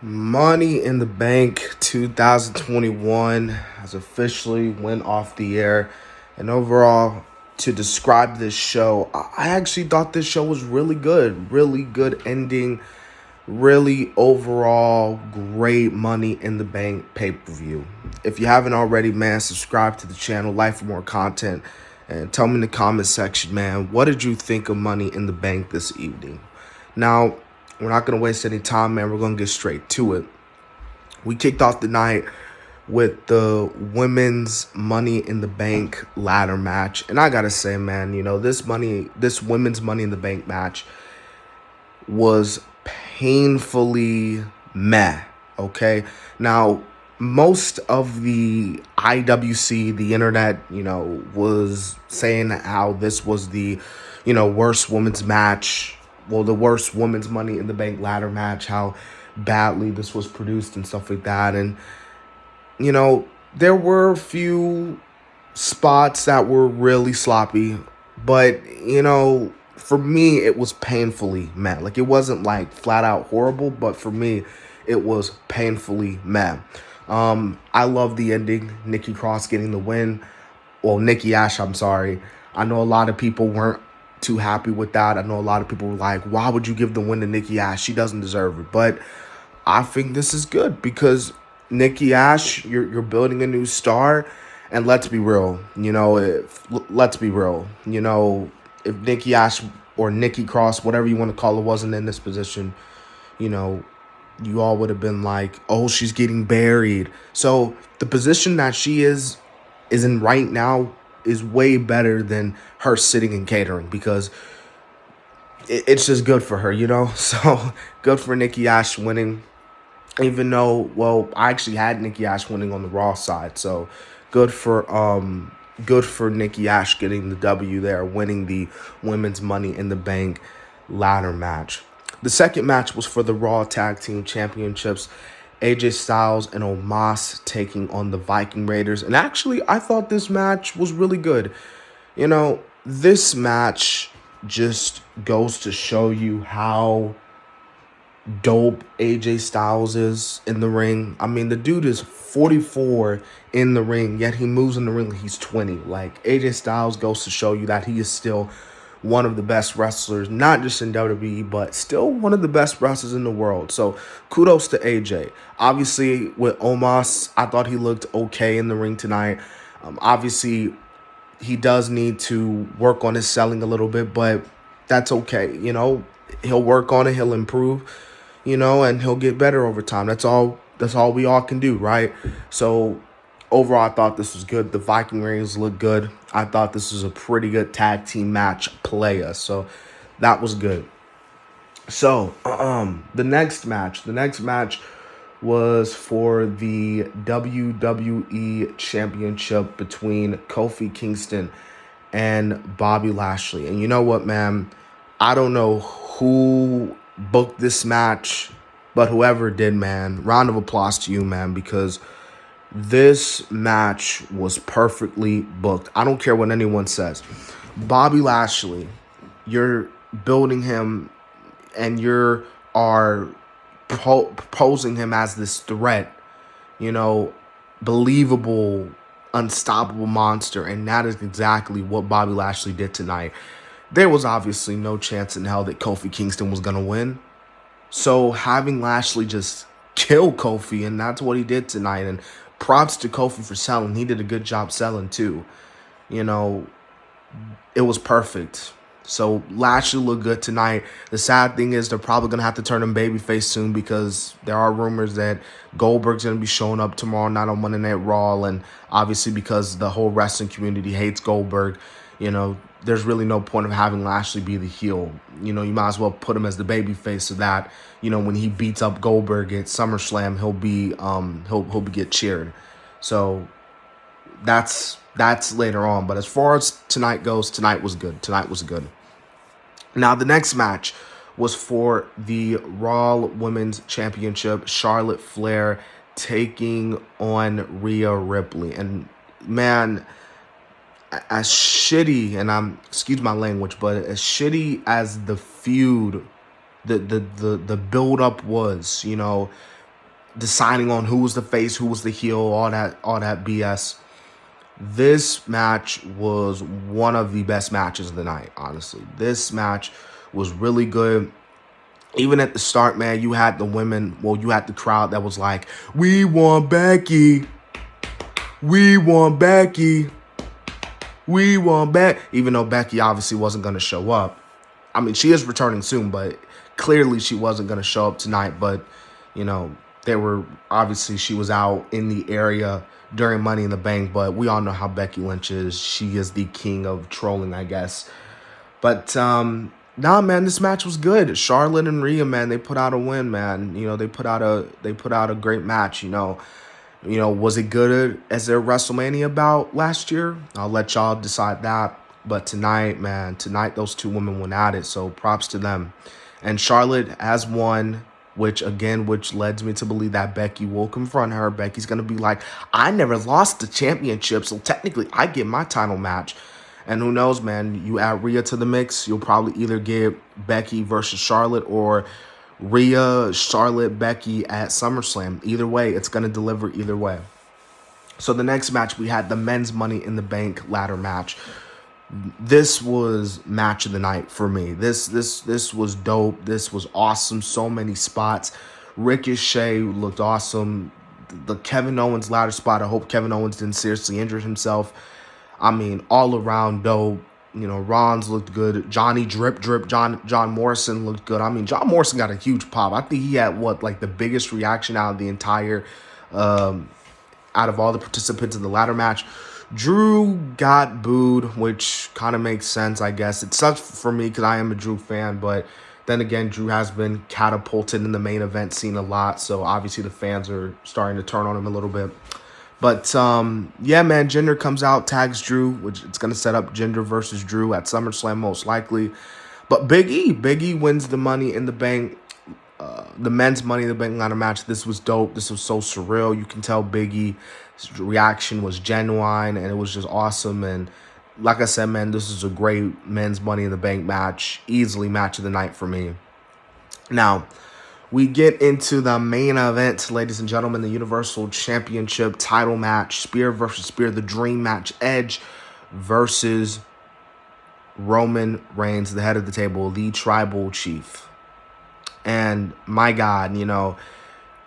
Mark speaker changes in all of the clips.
Speaker 1: Money in the Bank 2021 has officially went off the air. And overall, to describe this show, I actually thought this show was really good. Really good ending. Really overall great Money in the Bank pay-per-view. If you haven't already, man, subscribe to the channel, like for more content. And tell me in the comment section, man, what did you think of Money in the Bank this evening? Now, we're not going to waste any time, man. We're going to get straight to it. We kicked off the night with the women's Money in the Bank ladder match. And I got to say, man, this women's Money in the Bank match was painfully meh, okay? Now, most of the IWC, the internet, was saying how this was the, worst women's match. Well, the worst women's Money in the Bank ladder match, how badly this was produced and stuff like that. And, there were a few spots that were really sloppy. But, for me, it was painfully meh. Like, it wasn't, flat out horrible. But for me, it was painfully meh. I love the ending. Nikki Cross getting the win. Well, Nikki Ash, I'm sorry. I know a lot of people weren't too happy with that. I know a lot of people were like, why would you give the win to Nikki Ash? She doesn't deserve it. But I think this is good because Nikki Ash, you're building a new star. And let's be real, if Nikki Ash or Nikki Cross, whatever you want to call her, wasn't in this position, you all would have been like, oh, she's getting buried. So the position that she is in right now is way better than her sitting and catering because it's just good for her, So good for Nikki Ash winning. Even though, well, I actually had Nikki Ash winning on the Raw side, so good for Nikki Ash getting the W there, winning the women's Money in the Bank ladder match. The second match was for the Raw Tag Team Championships. AJ Styles and Omos taking on the Viking Raiders. And actually, I thought this match was really good. This match just goes to show you how dope AJ Styles is in the ring. I mean, the dude is 44 in the ring, yet he moves in the ring like he's 20. Like, AJ Styles goes to show you that he is still one of the best wrestlers, not just in WWE, but still one of the best wrestlers in the world. So kudos to AJ. Obviously, with Omos, I thought he looked okay in the ring tonight. Obviously, he does need to work on his selling a little bit, but that's okay. He'll work on it. He'll improve, and he'll get better over time. That's all we all can do, right? So overall, I thought this was good. The Viking Raiders look good. I thought this was a pretty good tag team match playa. So that was good. So the next match was for the WWE Championship between Kofi Kingston and Bobby Lashley. And you know what, man? I don't know who booked this match, but whoever did, man, round of applause to you, man, because this match was perfectly booked. I don't care what anyone says. Bobby Lashley, you're building him and you are posing him as this threat, believable, unstoppable monster. And that is exactly what Bobby Lashley did tonight. There was obviously no chance in hell that Kofi Kingston was going to win. So having Lashley just kill Kofi, and that's what he did tonight. And props to Kofi for selling. He did a good job selling too. It was perfect. So Lashley looked good tonight. The sad thing is they're probably going to have to turn him babyface soon because there are rumors that Goldberg's going to be showing up tomorrow night on Monday Night Raw. And obviously because the whole wrestling community hates Goldberg, there's really no point of having Lashley be the heel. You might as well put him as the babyface so that, when he beats up Goldberg at SummerSlam, he'll get cheered. So that's later on. But as far as tonight goes, tonight was good. Now, the next match was for the Raw Women's Championship. Charlotte Flair taking on Rhea Ripley. And, man, as shitty, and excuse my language, but as shitty as the feud, the build-up was, deciding on who was the face, who was the heel, all that BS. This match was one of the best matches of the night, honestly. This match was really good. Even at the start, man, you had the women, you had the crowd that was like, we want Becky. We want Becky. We want Becky. Even though Becky obviously wasn't going to show up. I mean, she is returning soon, but clearly she wasn't going to show up tonight. But, she was out in the area during Money in the Bank, but we all know how Becky Lynch is. She is the king of trolling, I guess. But, nah, man, this match was good. Charlotte and Rhea, man, they put out a win, man. They put out a great match, was it good as their WrestleMania bout last year? I'll let y'all decide that. But tonight, those two women went at it, so props to them. And Charlotte has won, which leads me to believe that Becky will confront her. Becky's going to be like, I never lost the championship, so technically I get my title match. And who knows, man, you add Rhea to the mix, you'll probably either get Becky versus Charlotte or Rhea, Charlotte, Becky at SummerSlam. Either way, it's going to deliver either way. So the next match, we had the men's Money in the Bank ladder match. This was match of the night for me. This was dope. This was awesome. So many spots. Ricochet looked awesome. The Kevin Owens ladder spot, I hope Kevin Owens didn't seriously injure himself. I mean, all around dope. Ron's looked good. Johnny Drip, John Morrison looked good. I mean, John Morrison got a huge pop. I think he had the biggest reaction out of the entire, out of all the participants in the ladder match. Drew got booed, which kind of makes sense, I guess. It sucks for me because I am a Drew fan, but then again, Drew has been catapulted in the main event scene a lot, so obviously the fans are starting to turn on him a little bit. But, yeah, man, Jinder comes out, tags Drew, which it's going to set up Jinder versus Drew at SummerSlam most likely. But Big E wins the Money in the Bank, the men's Money in the Bank ladder match. This was dope. This was so surreal. You can tell Big E's reaction was genuine, and it was just awesome. And like I said, man, this is a great men's Money in the Bank match. Easily match of the night for me. Now, we get into the main event, ladies and gentlemen, the Universal Championship title match. Spear versus Spear, the dream match. Edge versus Roman Reigns, the head of the table, the tribal chief. And my God,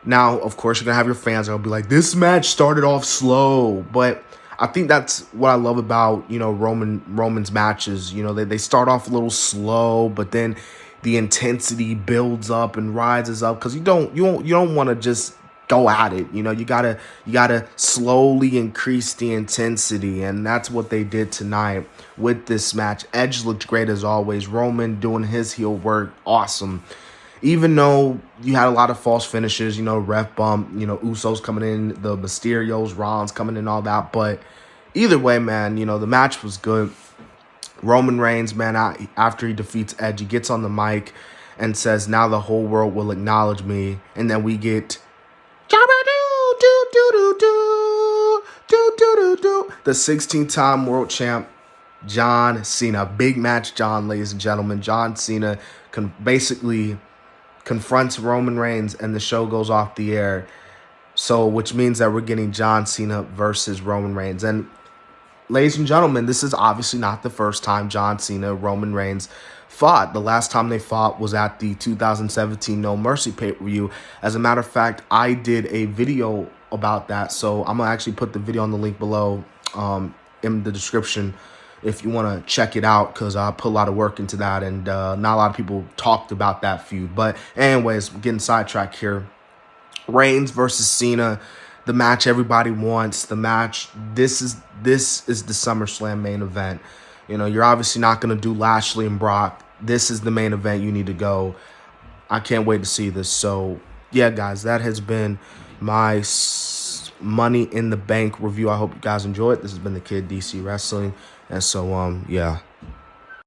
Speaker 1: now, of course, you're going to have your fans that will be like, this match started off slow. But I think that's what I love about, Roman's matches. They start off a little slow, but then the intensity builds up and rises up because you don't want to just go at it. You gotta slowly increase the intensity, and that's what they did tonight with this match. Edge looked great as always. Roman doing his heel work, awesome. Even though you had a lot of false finishes, ref bump, Usos coming in, the Mysterios, Rons coming in, all that. But either way, man, the match was good. Roman Reigns, man, after he defeats Edge, he gets on the mic and says, now the whole world will acknowledge me. And then we get the 16-time world champ, John Cena. Big match, ladies and gentlemen. John Cena basically confronts Roman Reigns, and the show goes off the air. So, which means that we're getting John Cena versus Roman Reigns. And ladies and gentlemen, this is obviously not the first time John Cena, Roman Reigns fought. The last time they fought was at the 2017 No Mercy pay-per-view. As a matter of fact, I did a video about that, so I'm going to actually put the video on the link below in the description if you want to check it out, because I put a lot of work into that, and not a lot of people talked about that feud. But anyways, we're getting sidetracked here. Reigns versus Cena, the match everybody wants. The match, this is the SummerSlam main event. You're obviously not going to do Lashley and Brock. This is the main event. You need to go. I can't wait to see this. So, yeah, guys, that has been my Money in the Bank review. I hope you guys enjoyed. This has been the Kid DC Wrestling. And so, yeah.